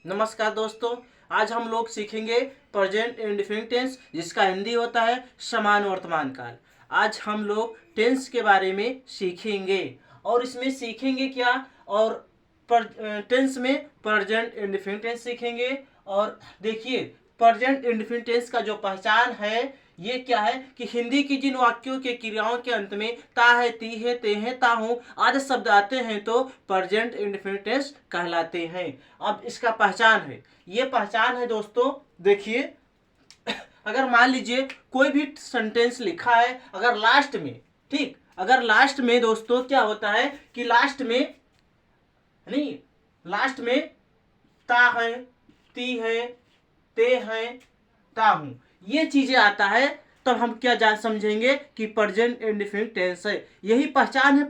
नमस्कार दोस्तों। आज हम लोग सीखेंगे प्रेजेंट इंडेफिनिट टेंस, जिसका हिंदी होता है समान वर्तमान काल। आज हम लोग टेंस के बारे में सीखेंगे और इसमें सीखेंगे क्या, और टेंस में प्रेजेंट इंडेफिनिट टेंस सीखेंगे। और देखिए, प्रेजेंट इंडेफिनिट टेंस का जो पहचान है ये क्या है कि हिंदी की जिन वाक्यों के क्रियाओं के अंत में ता है, ती है, ते है, ता हूं आदि शब्द आते हैं तो प्रेजेंट इंडेफिनिट टेंस कहलाते हैं। अब इसका पहचान है, ये पहचान है दोस्तों। देखिए, अगर मान लीजिए कोई भी सेंटेंस लिखा है, अगर लास्ट में, ठीक, अगर लास्ट में दोस्तों क्या होता है कि लास्ट में नहीं, लास्ट में ता है, ती है, ते है, ता हूं, ये चीजें आता है, तब हम क्या जान समझेंगे कि प्रेजेंट इंडेफिनिट टेंस है। यही पहचान है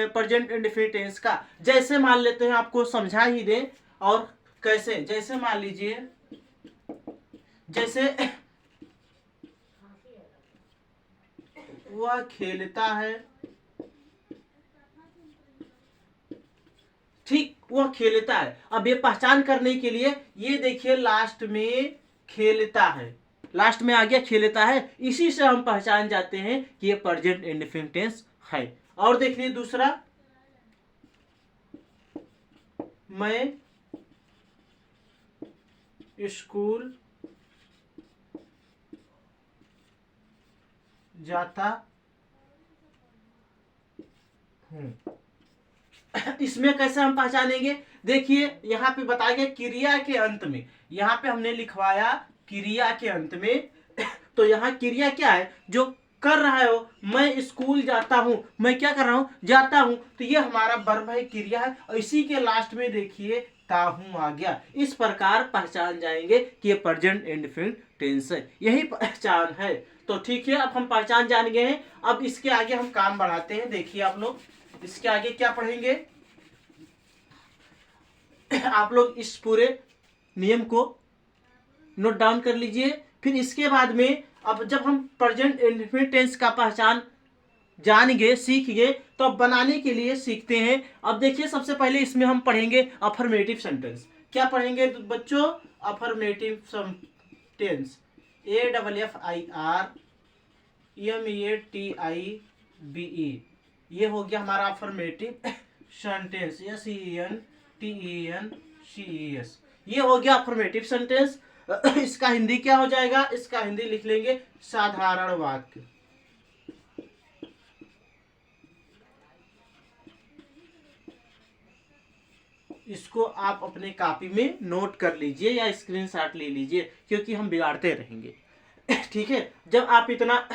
प्रेजेंट इंडेफिनिट टेंस का। जैसे मान लेते हैं, आपको समझा ही दें। और कैसे, जैसे मान लीजिए, जैसे वह खेलता है, ठीक, वह खेलता है। अब ये पहचान करने के लिए ये देखिए, लास्ट में खेलता है, लास्ट में आ गया खेलता है, इसी से हम पहचान जाते हैं कि ये प्रेजेंट इंडेफिनिट टेंस है। और देखिए दूसरा, मैं स्कूल जाता हूं, इसमें कैसे हम पहचानेंगे? देखिए, यहाँ पे बताया गया क्रिया के अंत में, यहाँ पे हमने लिखवाया क्रिया के अंत में। तो यहाँ क्रिया क्या है जो कर रहा है वो, मैं स्कूल जाता हूं, मैं क्या कर रहा हूं, जाता हूं, तो ये हमारा वर्ब है, क्रिया है। और इसी के लास्ट में देखिए ताहू आ गया। इस प्रकार पहचान जाएंगे कि ये प्रेजेंट इंडेफिनिट टेंस है, यही पहचान है। तो ठीक है, अब हम पहचान जान गए हैं। अब इसके आगे हम काम बढ़ाते हैं। देखिए आप लोग इसके आगे क्या पढ़ेंगे, आप लोग इस पूरे नियम को नोट डाउन कर लीजिए। फिर इसके बाद में, अब जब हम प्रेजेंट इंडेफिनिट टेंस का पहचान जान गए, सीख गए, तो अब बनाने के लिए सीखते हैं। अब देखिए, सबसे पहले इसमें हम पढ़ेंगे अफर्मेटिव सेंटेंस। क्या पढ़ेंगे बच्चों? अफर्मेटिव सेंटेंस, AFFIRMATIVE, ये हो गया हमारा अफर्मेटिव सेंटेंस, SENTENCES, ये हो गया अफर्मेटिव सेंटेंस। इसका हिंदी क्या हो जाएगा? इसका हिंदी लिख लेंगे साधारण वाक्य। इसको आप अपने कॉपी में नोट कर लीजिए या स्क्रीनशॉट ले लीजिए, क्योंकि हम बिगाड़ते रहेंगे। ठीक है, जब आप इतना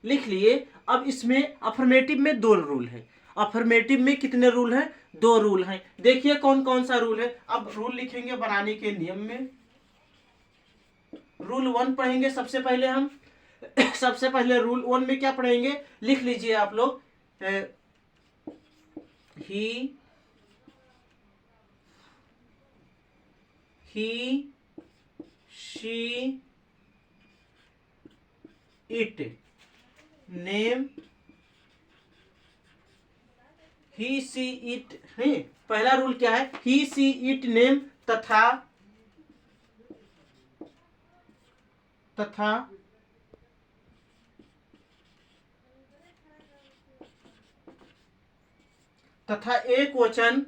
लिख लिए, अब इसमें अफर्मेटिव में 2 रूल है। अफर्मेटिव में कितने रूल हैं? 2 रूल हैं। देखिए कौन कौन सा रूल है। अब रूल लिखेंगे बनाने के नियम में। रूल 1 पढ़ेंगे सबसे पहले हम। सबसे पहले रूल 1 में क्या पढ़ेंगे, लिख लीजिए आप लोग। He she it name, he see it है। पहला रूल क्या है? ही सी इट नेम तथा एक वचन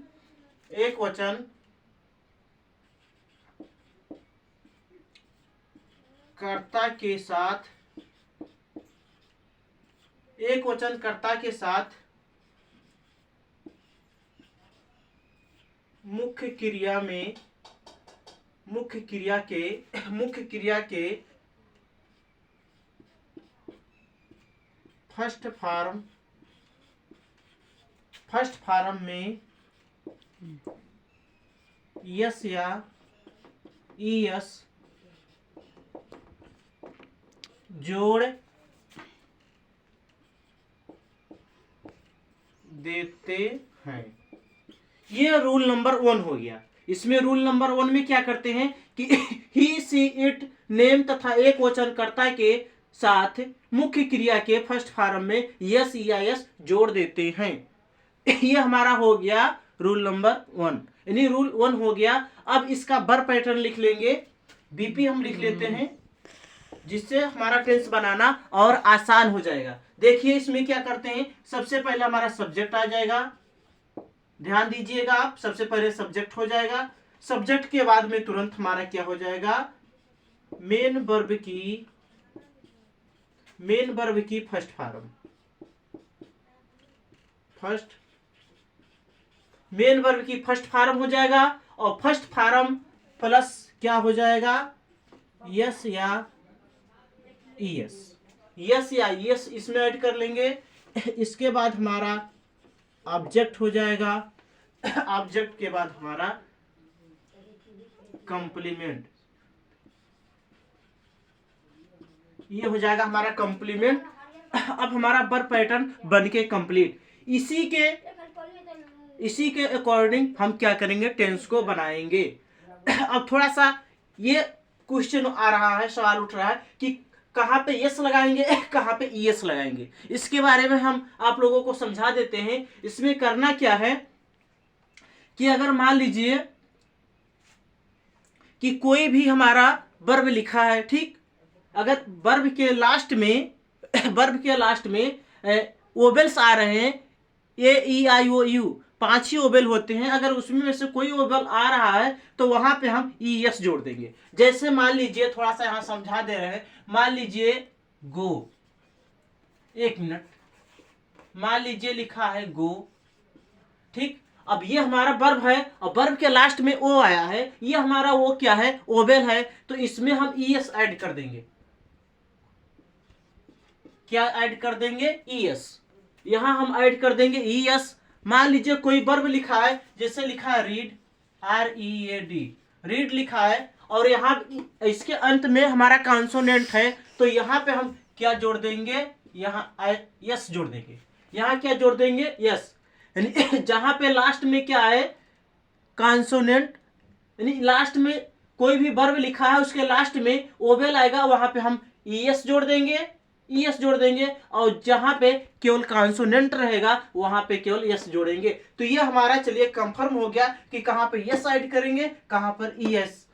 कर्ता के साथ, एक वचन कर्ता के साथ मुख्य क्रिया के फर्स्ट फॉर्म में यस या ईएस जोड़ देते हैं। ये रूल नंबर 1 हो गया। इसमें रूल नंबर 1 में क्या करते हैं कि ही सी इट नेम तथा एक वचन कर्ता के साथ मुख्य क्रिया के फर्स्ट फॉर्म में यस या एस जोड़ देते हैं। ये हमारा हो गया रूल नंबर 1। यानी रूल 1 हो गया। अब इसका बर पैटर्न लिख लेंगे, बीपी हम लिख लेते हैं, जिससे हमारा टेंस बनाना और आसान हो जाएगा। देखिए इसमें क्या करते हैं, सबसे पहले हमारा सब्जेक्ट आ जाएगा, ध्यान दीजिएगा आप, सबसे पहले सब्जेक्ट हो जाएगा। सब्जेक्ट के बाद में तुरंत हमारा क्या हो जाएगा, मेन वर्ब की फर्स्ट फॉर्म, मेन वर्ब की फर्स्ट फॉर्म हो जाएगा, और फर्स्ट फॉर्म प्लस क्या हो जाएगा, यस या ईएस, यस या ईएस इसमें ऐड कर लेंगे। इसके बाद हमारा ऑब्जेक्ट हो जाएगा, ऑब्जेक्ट के बाद हमारा कंप्लीमेंट, ये हो जाएगा हमारा कंप्लीमेंट। अब हमारा वर्ब पैटर्न बन के कंप्लीट। इसी के अकॉर्डिंग हम क्या करेंगे, टेंस को बनाएंगे। अब थोड़ा सा ये क्वेश्चन आ रहा है, सवाल उठ रहा है कि कहाँ पे यस लगाएंगे, कहाँ पे ईएस लगाएंगे। इसके बारे में हम आप लोगों को समझा देते हैं। इसमें करना क्या है कि अगर मान लीजिए कि कोई भी हमारा वर्ब लिखा है, ठीक, अगर वर्ब के लास्ट में ओवेल्स आ रहे हैं, ए ई आई ओ यू 5 ही ओवेल होते हैं, अगर उसमें से कोई ओवेल आ रहा है तो वहां पे हम ई एस जोड़ देंगे। जैसे मान लीजिए, थोड़ा सा यहां समझा दे रहे हैं, मान लीजिए गो, एक मिनट, मान लीजिए लिखा है गो, ठीक। अब ये हमारा वर्ब है और वर्ब के लास्ट में ओ आया है, ये हमारा वो क्या है, ओवेल है, तो इसमें हम ई एस ऐड कर देंगे। क्या ऐड कर देंगे, ई एस, यहां हम ऐड कर देंगे ई एस। मान लीजिए कोई वर्ब लिखा है, जैसे लिखा है रीड, READ, रीड लिखा है, और यहाँ इसके अंत में हमारा कॉन्सोनेंट है, तो यहाँ पे हम क्या जोड़ देंगे, यहाँ यस जोड़ देंगे। यहाँ क्या जोड़ देंगे, यस, यानी जहां पे लास्ट में क्या है, कॉन्सोनेंट, यानी लास्ट में कोई भी वर्ब लिखा है उसके लास्ट में ओवेल आएगा, वहां पे हम ईएस जोड़ देंगे, ईएस जोड़ देंगे, और जहां पे केवल कॉन्सोनेंट रहेगा वहां पे केवल यस जोड़ेंगे। तो ये हमारा चलिए कंफर्म हो गया कि कहां पे यस ऐड करेंगे, कहां पर ईएस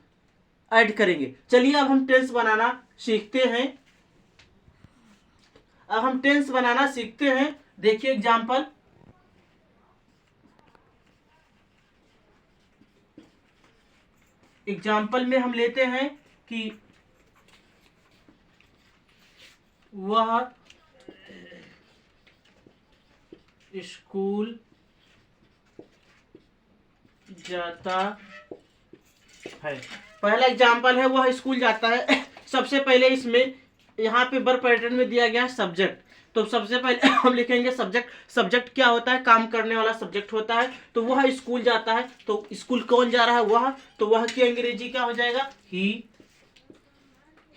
ऐड करेंगे। चलिए अब हम टेंस बनाना सीखते हैं। अब हम टेंस बनाना सीखते हैं। देखिए एग्जाम्पल, में हम लेते हैं कि वह स्कूल जाता है। पहला एग्जाम्पल है वह स्कूल जाता है। सबसे पहले इसमें यहाँ पे वर्ब पैटर्न में दिया गया है सब्जेक्ट, तो सबसे पहले हम लिखेंगे सब्जेक्ट। सब्जेक्ट क्या होता है, काम करने वाला सब्जेक्ट होता है। तो वह स्कूल जाता है, तो स्कूल कौन जा रहा है, वह, तो वह की अंग्रेजी क्या हो जाएगा,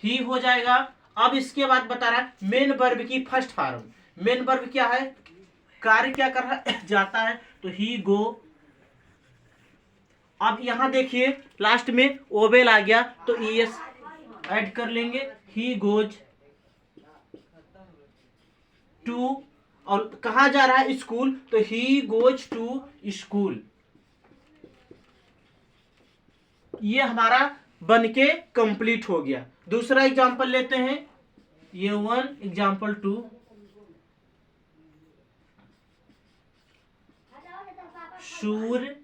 ही हो जाएगा। अब इसके बाद बता रहा है मेन वर्ब की फर्स्ट फॉर्म। मेन वर्ब क्या है, कार्य क्या कर रहा है, जाता है, तो ही गो। अब यहां देखिए लास्ट में ओवेल आ गया, तो ईएस ऐड कर लेंगे, ही गोज टू, और कहा जा रहा है स्कूल, तो ही गोज टू स्कूल। ये हमारा बनके कंप्लीट हो गया। दूसरा एग्जांपल लेते हैं, ये 1, एग्जांपल 2। सूर्य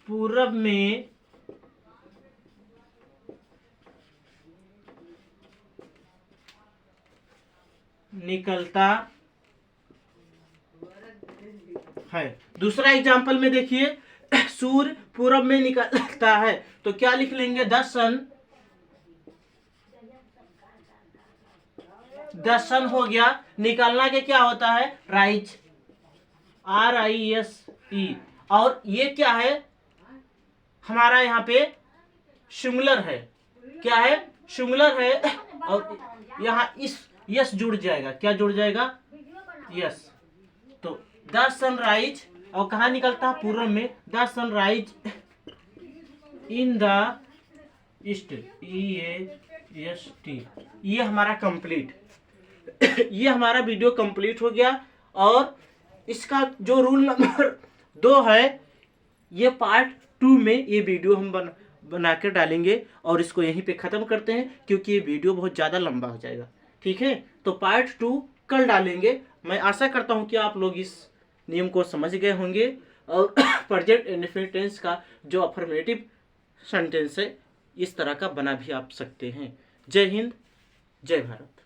पूरब में निकलता है। दूसरा एग्जांपल में देखिए, सूर्य पूरब में निकलता है, तो क्या लिख लेंगे, द सन हो गया। निकलना के क्या होता है, राइज, RISE, और ये क्या है हमारा यहाँ पे सिंगुलर है, क्या है, सिंगुलर है, और यहाँ इस यस जुड़ जाएगा, क्या जुड़ जाएगा, यस। तो द सनराइज, और कहाँ निकलता है, पूर्व में, the sunrise in the east, EAST। ये हमारा कंप्लीट ये हमारा वीडियो कंप्लीट हो गया। और इसका जो रूल नंबर दो है, ये पार्ट 2 में ये वीडियो हम बना कर डालेंगे और इसको यहीं पे ख़त्म करते हैं क्योंकि ये वीडियो बहुत ज़्यादा लंबा हो जाएगा। ठीक है, तो पार्ट 2 कल डालेंगे। मैं आशा करता हूँ कि आप लोग इस नियम को समझ गए होंगे और प्रेजेंट इंडेफिनिट टेंस का जो अफर्मेटिव सेंटेंस है इस तरह का बना भी आप सकते हैं। जय हिंद, जय भारत।